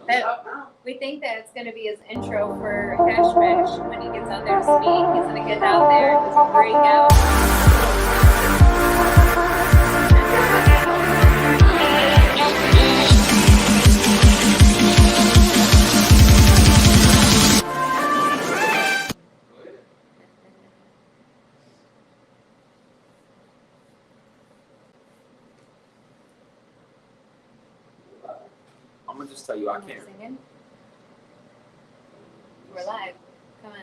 We think that it's going to be his intro for Hash Bash when he gets out there to speak. He's going to get out there and just break out. I'm gonna just tell you I can't. Singing? We're live. Come on.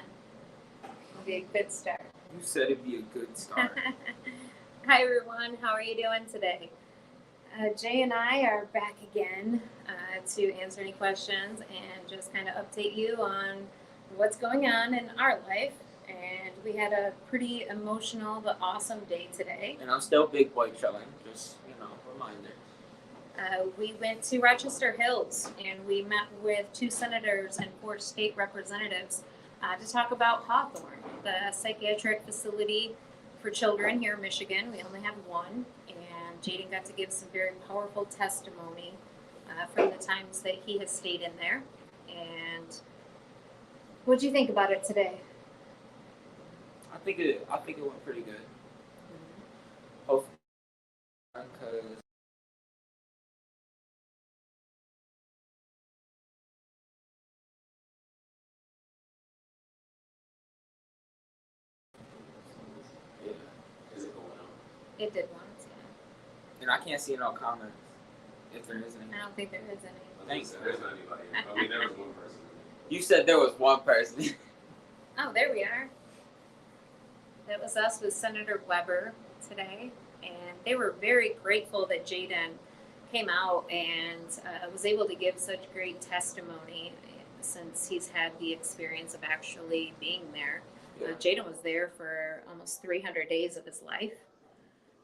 It'll be a good start. You said it'd be a good start. Hi everyone, how are you doing today? Jay and I are back again to answer any questions and just kind of update you on what's going on in our life. And we had a pretty emotional but awesome day today. And I'm still big boy chilling, just, reminder. We went to Rochester Hills and we met with 2 senators and 4 state representatives to talk about Hawthorne, the psychiatric facility for children here in Michigan. We only have one, and Jaden got to give some very powerful testimony from the times that he has stayed in there. And what do you think about it today? I think it went pretty good. Hopefully, because it did once, yeah. And I can't see no comments if there is any. I don't think there is any. Thanks. There's not anybody. I mean, there was one person. You said there was one person. Oh, there we are. That was us with Senator Weber today, and they were very grateful that Jaden came out and was able to give such great testimony since he's had the experience of actually being there. Yeah. Jaden was there for almost 300 days of his life,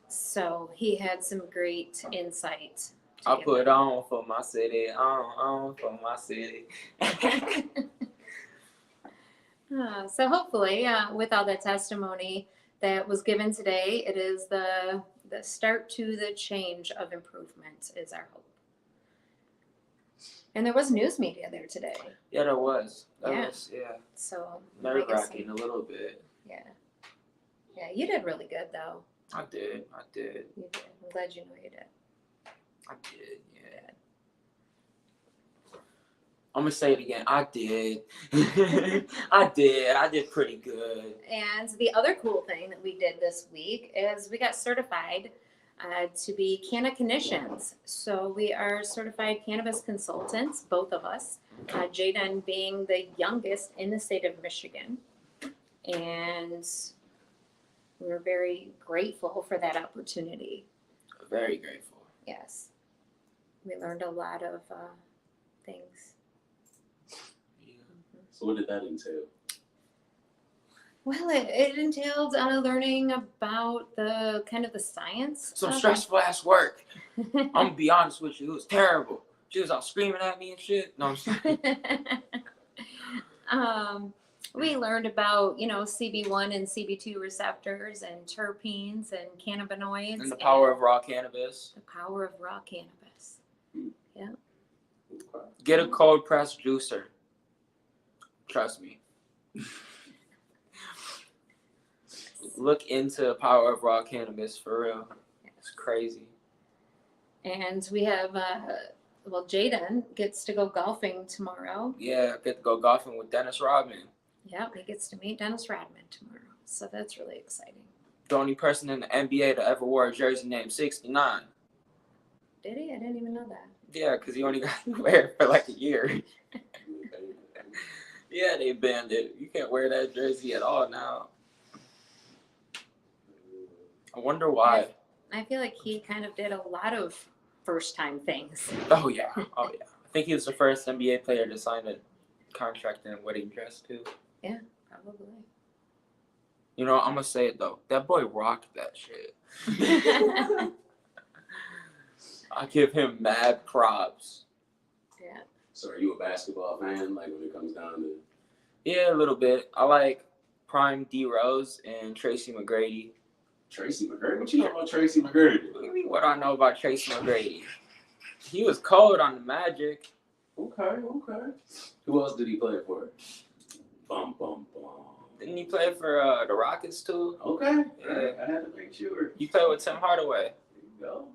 so he had some great insight. I put on for my city, on for my city. So hopefully, with all that testimony that was given today, it is the start to the change of improvement is our hope. And there was news media there today. Yeah, there was. Yeah. Yeah. So Nerve-wracking a little bit. Yeah. Yeah, you did really good though. I did. You did. I'm glad you know you did. I did, yeah. I'm gonna say it again. I did. I did pretty good. And the other cool thing that we did this week is we got certified to be cannabis. So we are certified cannabis consultants, both of us. Jaden being the youngest in the state of Michigan. And we're very grateful for that opportunity. Very grateful. Yes. We learned a lot of things. Yeah. So what did that entail? Well, it entailed learning about the kind of the science. Some stressful ass work. I'm gonna be honest with you, it was terrible. She was all screaming at me and shit. No, I'm sorry. We learned about, CB1 and CB2 receptors and terpenes and cannabinoids. And the power of raw cannabis. The power of raw cannabis. Yeah. Get a cold pressed juicer. Trust me. Look into the power of raw cannabis for real. It's crazy. And we have, Jaden gets to go golfing tomorrow. Yeah, I get to go golfing with Dennis Rodman. Yeah, he gets to meet Dennis Rodman tomorrow. So that's really exciting. The only person in the NBA to ever wear a jersey named 69. Did he? I didn't even know that. Yeah, because he only got to wear it for like a year. Yeah, they banned it. You can't wear that jersey at all now. I wonder why. I feel like he kind of did a lot of first-time things. Oh, yeah. I think he was the first NBA player to sign a contract in a wedding dress, too. Yeah, probably. I'm going to say it, though. That boy rocked that shit. I give him mad props. Yeah. So are you a basketball fan, like when it comes down to? Yeah, a little bit. I like Prime D Rose and Tracy McGrady. Tracy McGrady? What you know about Tracy McGrady? What do you mean what I know about Tracy McGrady? He was cold on the Magic. Okay. Who else did he play for? Bum, bum, bum. Didn't he play for the Rockets too? Okay. Yeah. I had to make sure. He played with Tim Hardaway. There you go.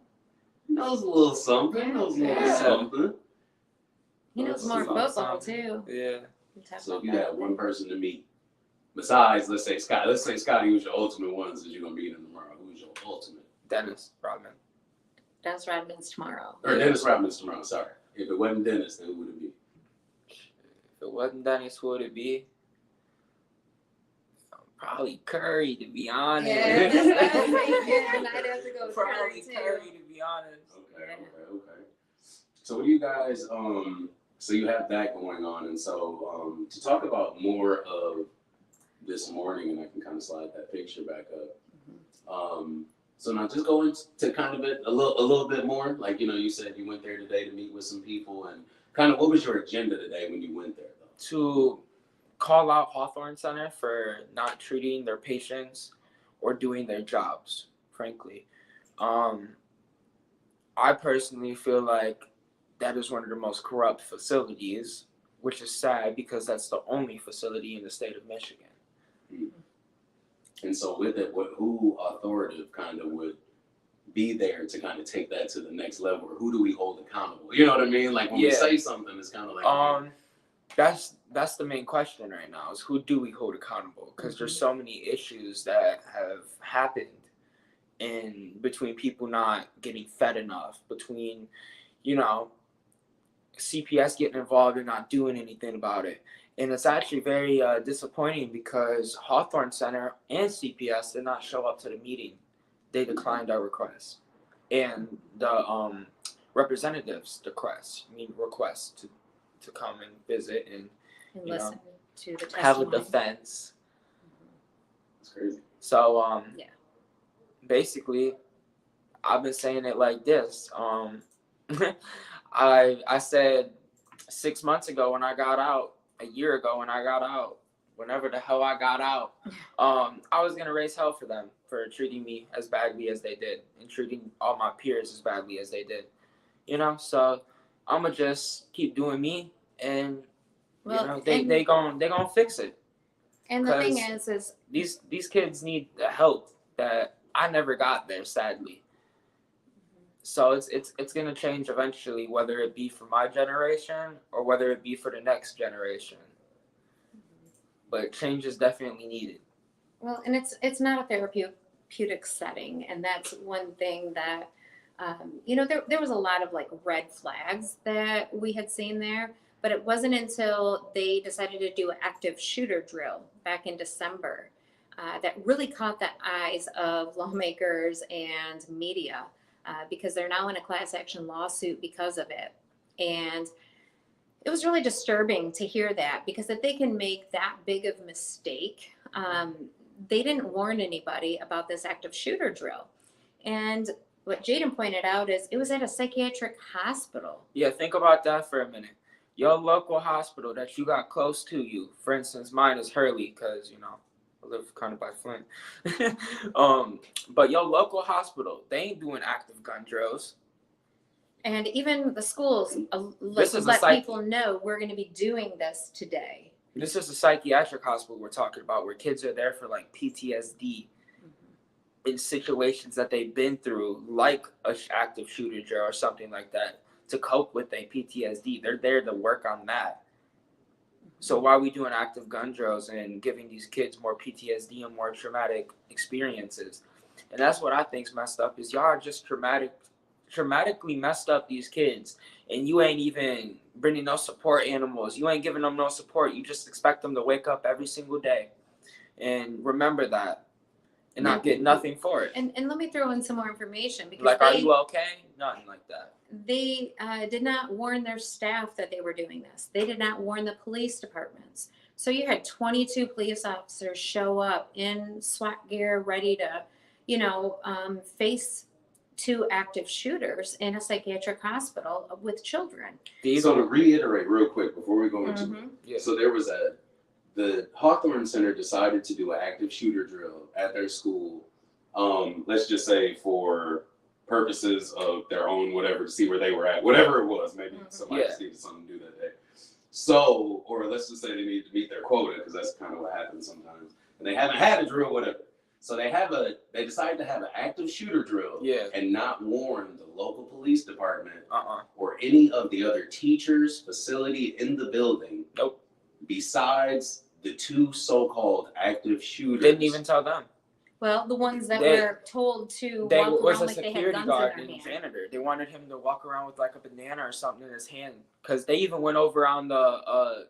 He knows a little something. Yeah. Something. He knows more football too. Yeah. So if you had one person to meet, besides, let's say Scotty was your ultimate one since you're going to meet him tomorrow. Who's your ultimate? Dennis Rodman. Dennis Rodman's tomorrow. Or Dennis Rodman's tomorrow, sorry. If it wasn't Dennis, then who would it be? If it wasn't Dennis, who would it be? Probably Curry, to be honest. Yeah, I'd have to go with Probably Curry, too. Curry, to be honest. Okay. So what do you guys, so you have that going on, and so to talk about more of this morning, and I can kind of slide that picture back up. So now just go into kind of it a little bit more. Like, you said you went there today to meet with some people, and kind of what was your agenda today when you went there, though? To call out Hawthorne Center for not treating their patients or doing their jobs, frankly. I personally feel like that is one of the most corrupt facilities, which is sad because that's the only facility in the state of Michigan. And so with it, who authoritative kind of would be there to kind of take that to the next level, or who do we hold accountable? You know what I mean? Like when we say something, it's kind of like that's the main question right now, is who do we hold accountable? Because there's so many issues that have happened in between people not getting fed enough, between CPS getting involved and not doing anything about it. And it's actually very disappointing because Hawthorne Center and CPS did not show up to the meeting. They declined our request. And the representatives request to come and visit and listen to the testimony. have a defense. It's crazy. So basically, I've been saying it like this. I said 6 months ago when I got out, a year ago when I got out, whenever the hell I got out, I was gonna raise hell for them for treating me as badly as they did and treating all my peers as badly as they did. So I'ma just keep doing me, and they gonna fix it. And the thing is these kids need the help that I never got there, sadly. So it's gonna change eventually, whether it be for my generation or whether it be for the next generation. But change is definitely needed. Well, and it's not a therapeutic setting, and that's one thing that there was a lot of like red flags that we had seen there, but it wasn't until they decided to do an active shooter drill back in December that really caught the eyes of lawmakers and media. Because they're now in a class action lawsuit because of it. And it was really disturbing to hear that, because if they can make that big of a mistake, they didn't warn anybody about this active shooter drill. And what Jaden pointed out is it was at a psychiatric hospital. Yeah, think about that for a minute. Your local hospital that you got close to you, for instance, mine is Hurley, because, I live kind of by Flint. But your local hospital, they ain't doing active gun drills. And even the schools let people know we're going to be doing this today. This is a psychiatric hospital we're talking about, where kids are there for like PTSD in situations that they've been through, like a active shooter drill or something like that, to cope with their PTSD. They're there to work on that. So why are we doing active gun drills and giving these kids more PTSD and more traumatic experiences? And that's what I think's messed up, is y'all are just traumatically messed up these kids, and you ain't even bringing no support animals. You ain't giving them no support. You just expect them to wake up every single day and remember that and not get nothing for it. And let me throw in some more information, because are you okay? Nothing like that. They did not warn their staff that they were doing this. They did not warn the police departments. So you had 22 police officers show up in SWAT gear, ready to, face two active shooters in a psychiatric hospital with children. So to reiterate real quick before we go into it, so there was the Hawthorne Center decided to do an active shooter drill at their school. Let's just say for purposes of their own whatever to see where they were at, whatever it was. Maybe somebody just needed something to do that day. So, or let's just say they need to meet their quota, because that's kind of what happens sometimes. And they haven't had a drill, whatever. So they decided to have an active shooter drill and not warn the local police department or any of the other teachers, facility in the building. Nope. Besides the 2 so-called active shooters. Didn't even tell them. Well, the ones that were told to They walk was around a like they had security guns guard in their and hand. janitor. They wanted him to walk around with like a banana or something in his hand, because they even went over on the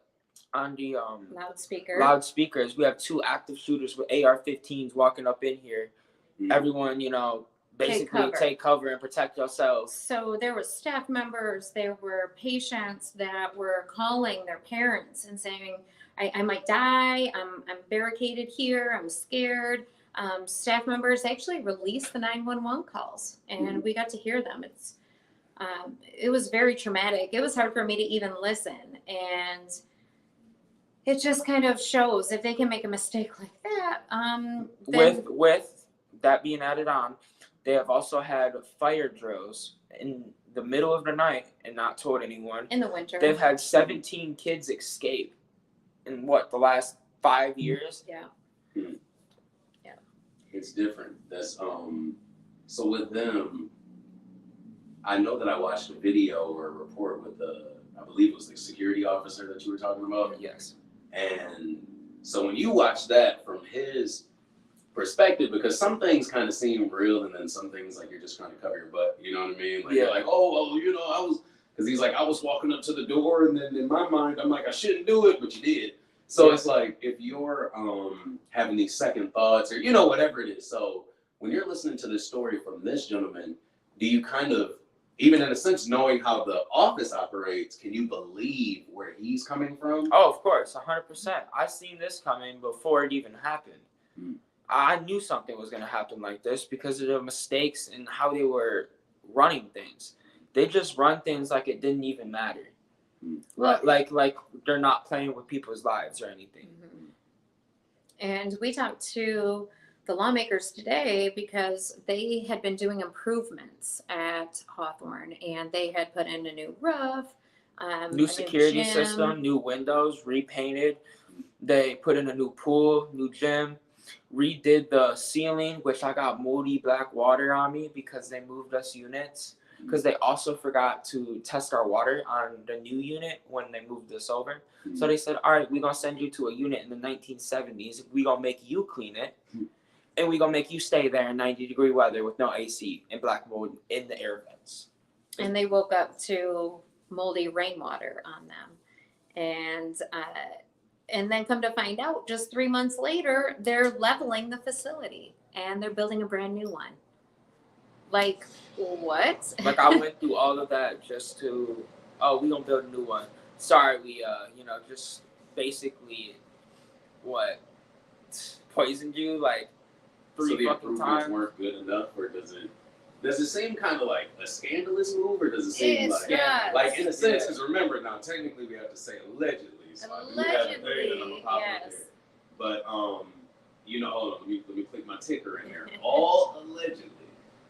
loudspeakers. We have 2 active shooters with AR-15s walking up in here. Everyone, basically take cover and protect yourselves. So there was staff members, there were patients that were calling their parents and saying, I might die, I'm barricaded here, I'm scared. Staff members actually released the 911 calls, and we got to hear them. It was very traumatic. It was hard for me to even listen, and it just kind of shows if they can make a mistake like that. With that being added on, they have also had fire drills in the middle of the night and not told anyone. In the winter. They've had 17 kids escape in the last 5 years? Yeah. Yeah. It's different. That's so with them, I know that I watched a video or a report with I believe it was the security officer that you were talking about. Yes. And so when you watch that from his perspective, because some things kind of seem real and then some things like you're just trying to cover your butt, you know what I mean? Like you're like, oh, well, I was, because he's like, I was walking up to the door, and then in my mind I'm like, I shouldn't do it, but you did. So it's like, if you're having these second thoughts or whatever it is, so when you're listening to this story from this gentleman, do you kind of, even in a sense, knowing how the office operates, can you believe where he's coming from? Oh, of course, 100%. I seen this coming before it even happened. I knew something was going to happen like this because of the mistakes and how they were running things. They just run things like it didn't even matter. Well, like they're not playing with people's lives or anything. And we talked to the lawmakers today because they had been doing improvements at Hawthorne, and they had put in a new roof, new security system, new windows, repainted. They put in a new pool, new gym, redid the ceiling, which I got moldy black water on me because they moved us units. Because they also forgot to test our water on the new unit when they moved us over. So they said, all right, we're going to send you to a unit in the 1970s. We're going to make you clean it. And we're going to make you stay there in 90-degree weather with no AC and black mold in the air vents. And they woke up to moldy rainwater on them. And then come to find out, just 3 months later, they're leveling the facility. And they're building a brand new one. Like, what? Like, I went through all of that just to, we're going to build a new one. Sorry, we, just basically, poisoned you, like, 3 so the fucking times. Weren't good enough, or does it seem kind of like a scandalous move, or does it seem like in a sense, because remember, now, technically, we have to say allegedly, so allegedly, yes. But, hold on, let me click my ticker in here. All allegedly.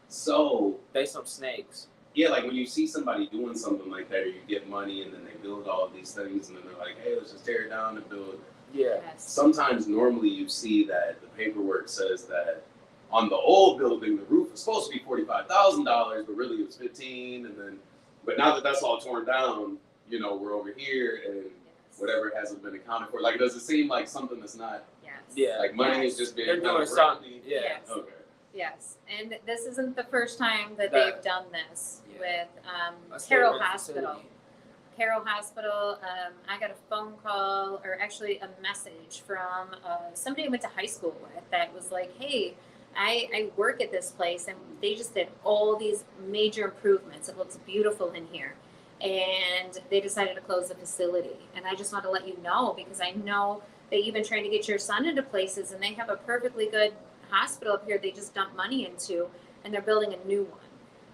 So they some snakes. Yeah, like when you see somebody doing something like that, or you get money and then they build all of these things, and then they're like, hey, let's just tear it down and build. Yeah. Yes. Sometimes normally you see that the paperwork says that on the old building the roof was supposed to be $45,000, but really it was $15,000, and then but now that that's all torn down, we're over here and whatever hasn't been accounted for. Like, does it seem like something that's not? Yes. Yeah. Like money is just being. They're doing something. Yeah. Yes. Okay. Yes, and this isn't the first time that they've done this with Carroll Hospital. Carroll Hospital, I got a phone call, or actually a message from somebody I went to high school with that was like, hey, I work at this place, and they just did all these major improvements. It looks beautiful in here. And they decided to close the facility. And I just want to let you know, because I know they even trying to get your son into places, and they have a perfectly good hospital up here they just dump money into, and they're building a new one.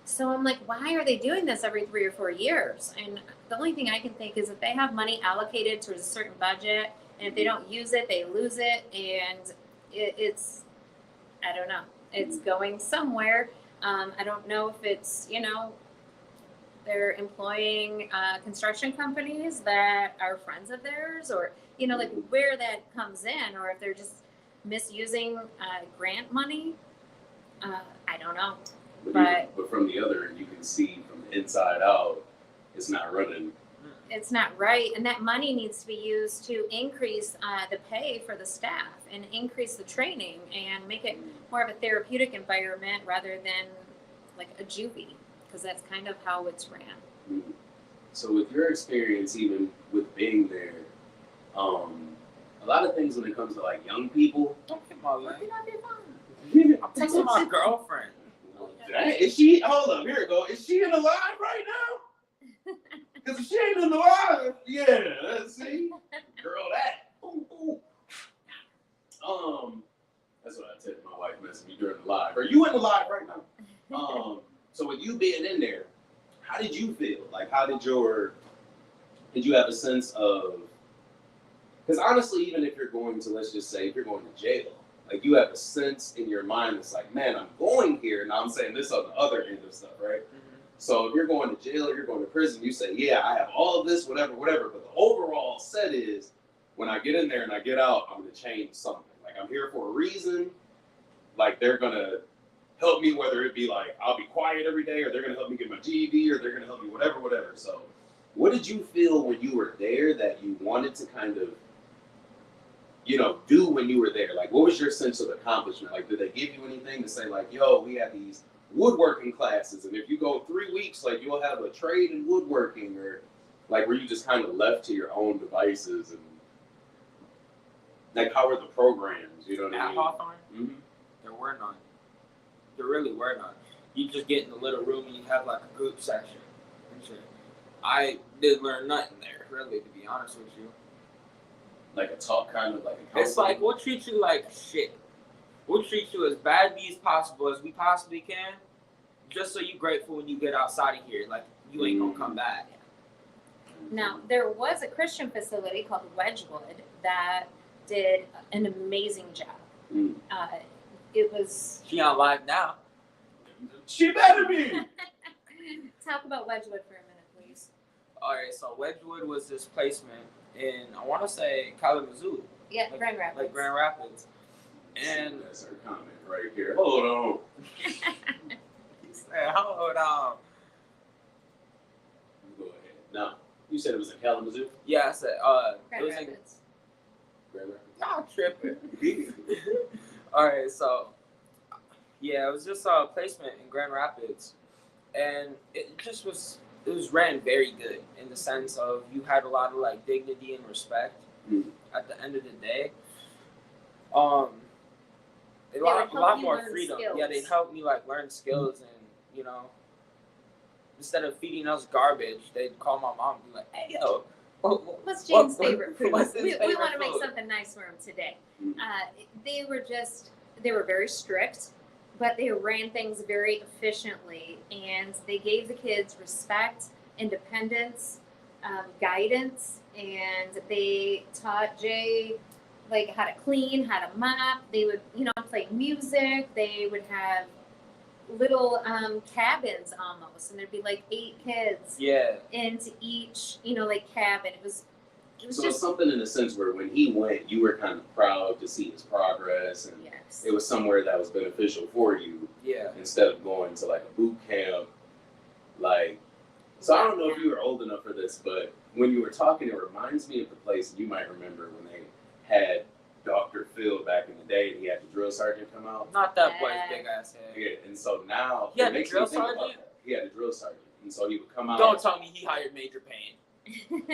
So I'm like, why are they doing this every 3 or 4 years? And the only thing I can think is if they have money allocated towards a certain budget, and if they don't use it, they lose it, and it's I don't know, it's going somewhere. I don't know if it's, they're employing construction companies that are friends of theirs, or, like where that comes in, or if they're just misusing grant money. I don't know. But from the other end, you can see from the inside out, it's not running. It's not right, and that money needs to be used to increase the pay for the staff and increase the training and make it more of a therapeutic environment rather than like a juvie, because that's kind of how it's ran. So with your experience, even with being there, a lot of things when it comes to like young people. Don't get my leg. Fine. I'm texting my girlfriend. Is she? Hold up, here we go. Is she in the live right now? Because if she ain't in the live, yeah, let's see. Girl, that. Ooh, ooh. That's what I said to my wife messaging me during the live. Are you in the live right now? So with you being in there, how did you feel? Like, did you have a sense of, because honestly, even if you're going to, let's just say, if you're going to jail, like you have a sense in your mind that's like, man, I'm going here. Now I'm saying this on the other end of stuff, right? So if you're going to jail or you're going to prison, you say, yeah, I have all of this, whatever. But the overall set is, when I get in there and I get out, I'm going to change something. Like, I'm here for a reason. Like, they're going to help me, whether it be like, I'll be quiet every day, or they're going to help me get my GED, or they're going to help me whatever. So what did you feel when you were there that you wanted to kind of, do when you were there? Like, what was your sense of accomplishment? Like, did they give you anything to say, like, yo, we have these woodworking classes, and if you go 3 weeks, like, you'll have a trade in woodworking, or like, were you just kind of left to your own devices? And like, how were the programs? You know what I mean? At Hawthorne, there were none. There really were none. You just get in a little room and you have like a group session and shit. I didn't learn nothing there, really, to be honest with you. Like a talk, kind of like a counseling? It's like, we'll treat you like shit. We'll treat you as badly as possible, as we possibly can, just so you're grateful when you get outside of here. Like, you ain't gonna come back. Now, there was a Christian facility called Wedgwood that did an amazing job. It was... She on live now. She better be! Talk about Wedgwood for a minute, please. All right, so Wedgwood was this placement in, I want to say, Kalamazoo. Yeah, like, Grand Rapids. Like Grand Rapids. And that's her comment right here. Hold on. Hold on. Go ahead. No, you said it was in Kalamazoo? Yeah, I said, Grand it was Rapids. Grand Rapids. Y'all tripping. All right, so yeah, it was just a placement in Grand Rapids, and it was ran very good in the sense of you had a lot of like dignity and respect at the end of the day. A lot more freedom. Skills. Yeah, they helped me like learn skills, and instead of feeding us garbage, they'd call my mom and be like, "Hey, yo, what's James' favorite food? What's his we favorite want to make food?" something nice for him today. They were very strict, but they ran things very efficiently, and they gave the kids respect, independence, guidance, and they taught Jay like how to clean, how to mop. They would, play music. They would have little cabins almost, and there'd be like 8 kids into each, like cabin. It was So just it's something in a sense where when he went, you were kind of proud to see his progress, and it was somewhere that was beneficial for you. Yeah. Instead of going to like a boot camp, like. So I don't know if you were old enough for this, but when you were talking, it reminds me of the place you might remember when they had Dr. Phil back in the day, and he had the drill sergeant come out. Not that boy's big ass head. Yeah, and so now He had it makes the drill me think about sergeant? that. He had a drill sergeant, and so he would come out. Don't tell me he hired Major Payne.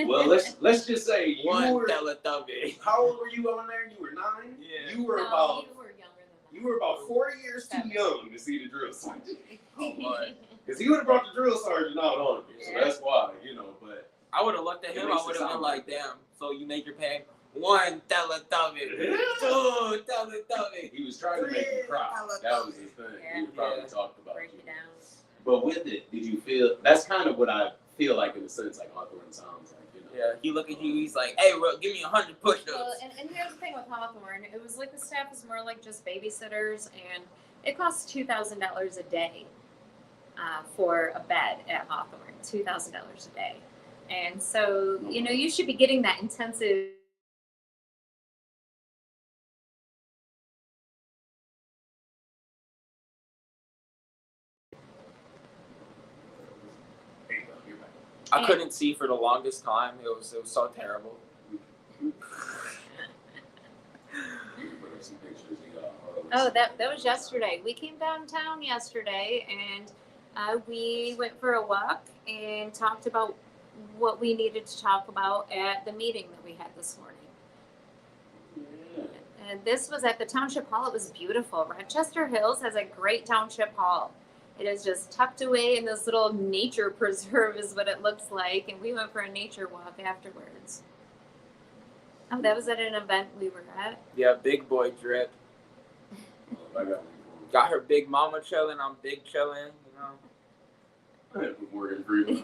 Well, let's just say you One were. Teletubby. How old were you on there? You were 9. Yeah. You were no, about. you were younger than that. You were about 4 years too young to see the drill sergeant. Oh boy. Because he would have brought the drill sergeant out on you, so that's why, but. I would have looked at him, I would have been like, damn, so you Major Payne? 1 Teletubby. 2 Teletubby. He was trying to make you cry. That was his thing. He would probably talked about Break you. it down. But with it, did you feel, that's kind of what I feel like in a sense, like Hawthorne sounds like, Yeah, he look at you, he's like, hey, bro, give me 100 push-ups. Well, and here's the thing with Hawthorne. It was like the staff was more like just babysitters, and it costs $2,000 a day. for a bed at Hawthorne, $2,000 a day. And so, you should be getting that intensive. I couldn't see for the longest time. It was so terrible. Oh, that was yesterday. We came downtown yesterday, and we went for a walk and talked about what we needed to talk about at the meeting that we had this morning. Yeah. And this was at the Township Hall. It was beautiful. Rochester Hills has a great Township Hall. It is just tucked away in this little nature preserve is what it looks like. And we went for a nature walk afterwards. Oh, that was at an event we were at. Yeah, big boy drip. Got her big mama chilling. I'm big chilling. Morgan Freeman.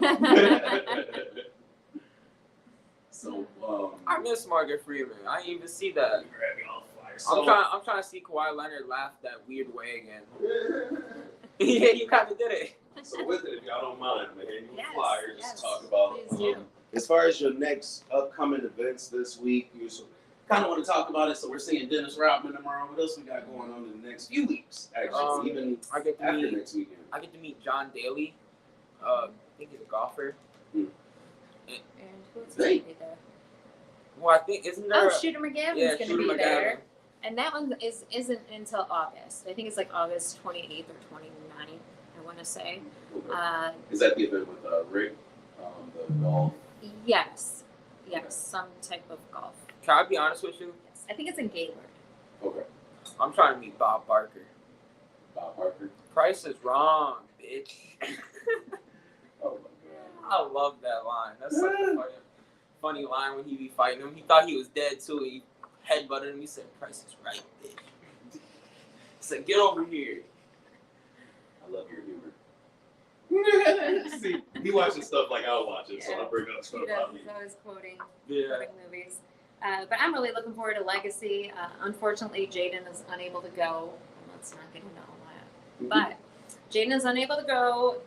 So I miss Morgan Freeman. I didn't even see that. So, I'm trying to see Kawhi Leonard laugh that weird way again. Yeah, you kind of did it. So with it, if y'all don't mind, man, Yes, flyers, yes, talk about please do. as far as your next upcoming events this week. You kind of want to talk about it. So we're seeing Dennis Rodman tomorrow. What else we got going on in the next few weeks? Actually, even I get to after meet next weekend. I get to meet John Daly. I think he's a golfer. And who's Hey. going to be there? Well, I think isn't there? Oh, Shooter McGavin's yeah, going to Shooter be McGavin. there. And that one isn't until August. I think it's like August 28th or 29th, I want to say. Is that the event with Rick, the golf? Yes, some type of golf. Can I be honest with you? Yes. I think it's in Gaylord. Okay. I'm trying to meet Bob Barker. Bob Parker. Price is wrong, bitch. Oh my I love that line. That's such a funny line when he be fighting him. He thought he was dead too. He headbutted him. He said, "Price is right, bitch." He said, "Get over here." I love your humor. See, he watches stuff like I watch it, so Yeah. I bring up stuff He does. about me. He's always quoting Yeah. movies. But I'm really looking forward to Legacy. Unfortunately, Jaden is unable to go. Let's not get into all that. But Jaden is unable to go.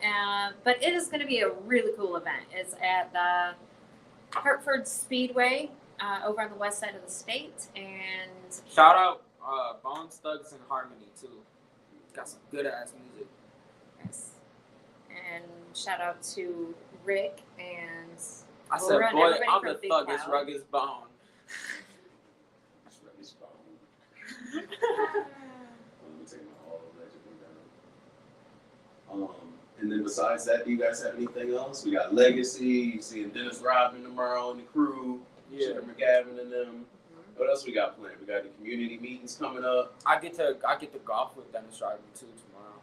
But it is going to be a really cool event. It's at the Hartford Speedway over on the west side of the state. And Shout out Bones Thugs and Harmony too. Got some good ass music. yes. And shout out to Rick and I We'll said, run boy, everybody I'm from the Big thuggest, Cloud. ruggedest bone. Let me take my all legend down. And then besides that, do you guys have anything else? We got Legacy. You seeing Dennis Rodman tomorrow and the crew. Yeah. Shooter McGavin and them. What else we got planned? We got the community meetings coming up. I get to golf with Dennis Rodman too tomorrow.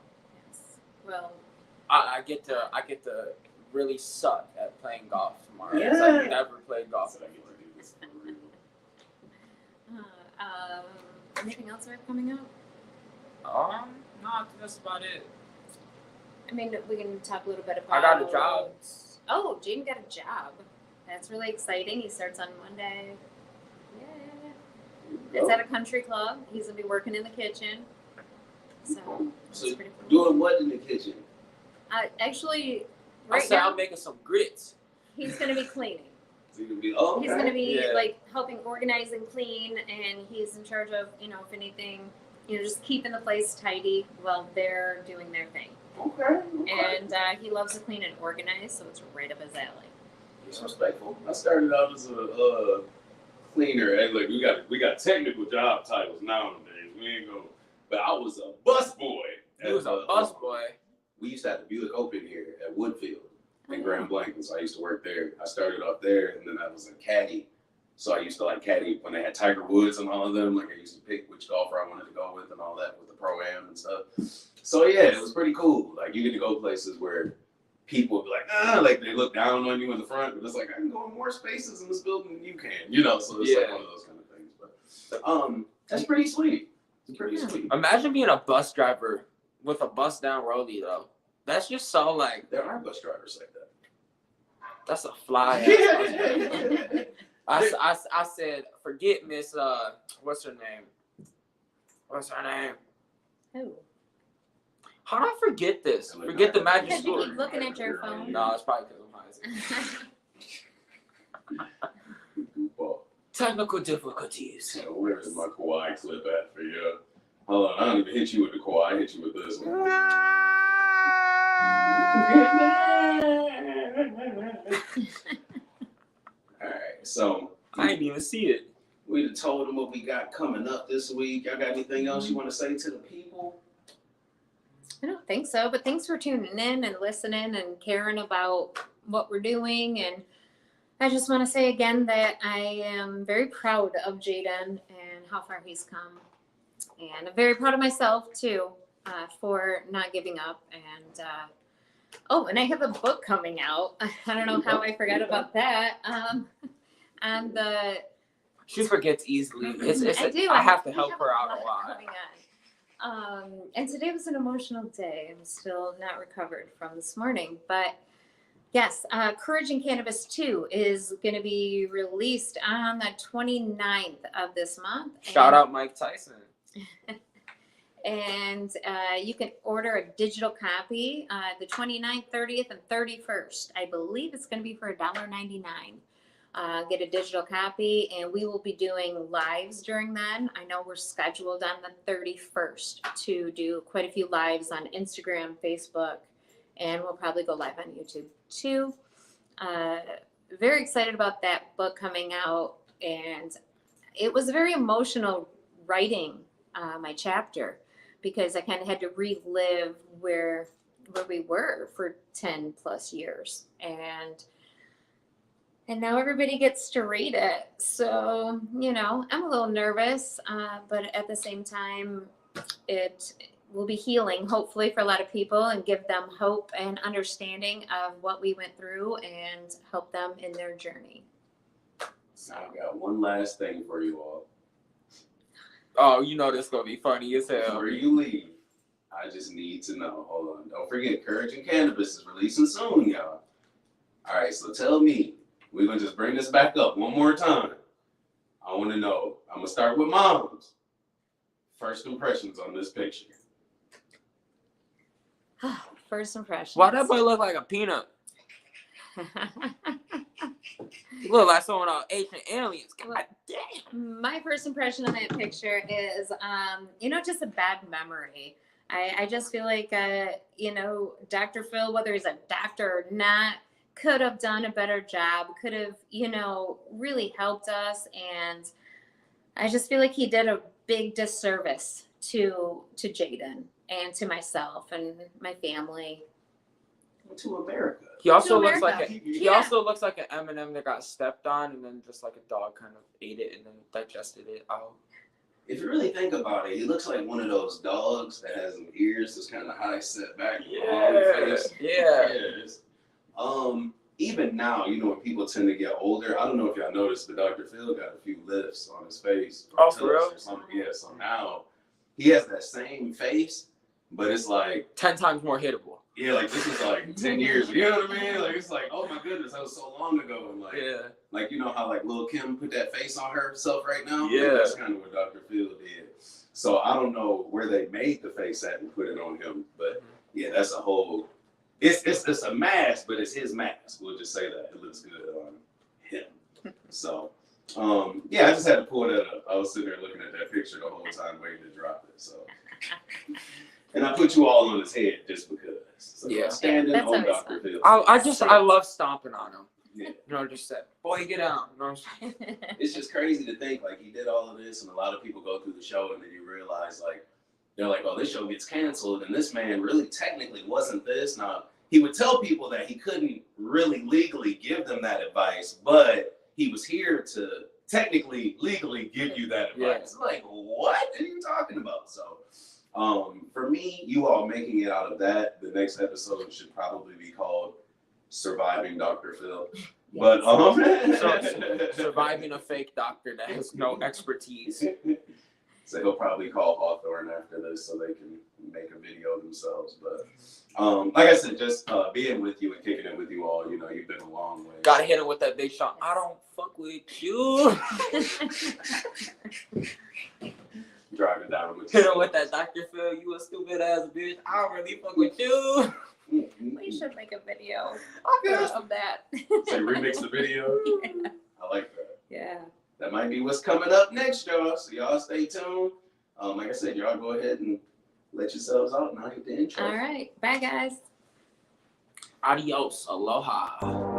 yes. Well, I get to really suck at playing golf tomorrow. Yeah. 'Cause I've never played golf. So I get to do this for real. anything else we have coming up? No, I think that's about it. I mean, we can talk a little bit about. I got a job. Oh, Jaden got a job. That's really exciting. He starts on Monday. Yeah. It's at a country club. He's gonna be working in the kitchen. So it's So pretty cool. doing what in the kitchen? Actually, I right said now I'm making some grits. he's gonna be cleaning. Is he gonna be? Oh, He's gonna be Yeah. like helping organize and clean, and he's in charge of if anything, just keeping the place tidy while they're doing their thing. Okay. And he loves to clean and organize, so it's right up his alley. He's respectful. I started out as a cleaner. Hey, look, we got technical job titles nowadays. We ain't go. But I was a bus boy. He was a bus boy. We used to have the Buick Open here at Woodfield in Grand Blanc, and so I used to work there. I started off there, and then I was a caddy. So I used to caddy when they had Tiger Woods and all of them. I used to pick which golfer I wanted to go with and all that with the Pro-Am and stuff. So yeah, it was pretty cool. You get to go places where people would be they look down on you in the front, but it's I can go in more spaces in this building than you can, So it's one of those kind of things. But that's pretty sweet. It's pretty sweet. Imagine being a bus driver with a bust down rollie though. That's just so There are bus drivers like that. that's a fly ass bus driver. I said, forget Miss what's her name? Who? How did I forget this? And, like, Forget the magic Because you story. keep looking at your phone. No, it's probably because I'm high. Goofball. Technical difficulties. So where is my Kawhi clip at for you? Hold on, I don't even hit you with the Kawhi, I hit you with this one. Alright, so I didn't even see it. we done told them what we got coming up this week. Y'all got anything else you want to say to the people? I don't think so, but thanks for tuning in and listening and caring about what we're doing. And I just want to say again that I am very proud of Jaden and how far he's come. And I'm very proud of myself too for not giving up. And and I have a book coming out. I don't know how I forgot about that. And the She forgets easily. I do. I have to We help have her out a lot lot. coming on. And today was an emotional day. I'm still not recovered from this morning, but yes, Courage in Cannabis 2 is going to be released on the 29th of this month. Shout out Mike Tyson. And you can order a digital copy the 29th, 30th, and 31st. I believe it's going to be for $1.99. Get a digital copy, and we will be doing lives during then. I know we're scheduled on the 31st to do quite a few lives on Instagram, Facebook, and we'll probably go live on YouTube too. Very excited about that book coming out, and it was very emotional writing my chapter because I kind of had to relive where we were for 10 plus years, and now everybody gets to read it. So, I'm a little nervous, but at the same time, it will be healing, hopefully, for a lot of people and give them hope and understanding of what we went through and help them in their journey. So I've got one last thing for you all. Oh, this is going to be funny as hell. Before you leave, I just need to know. Hold on. Don't forget, Courage in Cannabis is releasing soon, y'all. All right, so tell me. We're going to just bring this back up one more time. I want to know. I'm going to start with Mom's. First impressions on this picture. First impression. Why that boy look like a peanut? He look like someone on Ancient Aliens. God damn. My first impression on that picture is, just a bad memory. I just feel like, Dr. Phil, whether he's a doctor or not, could have done a better job, could have, really helped us. And I just feel like he did a big disservice to Jaden and to myself and my family. To America. He also To looks America. like he Yeah. also looks like an M&M that got stepped on and then just like a dog kind of ate it and then digested it out. If you really think about it, he looks like one of those dogs that has some ears that's kind of high set back. Yeah. Even now, when people tend to get older, I don't know if y'all noticed, but Dr. Phil got a few lifts on his face. Oh, for real? Yeah, so now he has that same face, but it's like 10 times more hittable. Yeah, like this is like 10 years. You know what I mean? Like it's like, oh my goodness, that was so long ago. And like, Yeah. like how like Lil' Kim put that face on herself right now. Yeah. Like, that's kind of what Dr. Phil did. So I don't know where they made the face at and put it on him, but yeah, that's a whole. It's a mask, but it's his mask. We'll just say that it looks good on him. So I just had to pull that up. I was sitting there looking at that picture the whole time waiting to drop it. So. And I put you all on his head just because. So Yeah. Standing That's on always Dr. Phil. I love stomping on him. Yeah. Just said, boy, get out. It's just crazy to think like he did all of this, and a lot of people go through the show and then you realize like they're like, oh, this show gets canceled, and this man really technically wasn't this. Now he would tell people that he couldn't really legally give them that advice, but he was here to technically legally give you that advice. Yeah. Like, what are you talking about? So. For me, you all making it out of that, the next episode should probably be called Surviving Dr. Phil. Yes. But surviving a fake doctor that has no expertise. So he'll probably call Hawthorne after this so they can make a video themselves. But like I said, just being with you and kicking it with you all, you've been a long way. Gotta hit him with that big shot. I don't fuck with you. Driving down with Hit him with that Dr. Phil, you a stupid ass bitch. I don't really fuck with you. We should make a video Okay. of that. Say remix the video. Yeah. I like that. Yeah. That might be what's coming up next, y'all. So y'all stay tuned. Like I said, y'all go ahead and let yourselves out and I'll hit the intro. All right. Bye, guys. Adios. Aloha.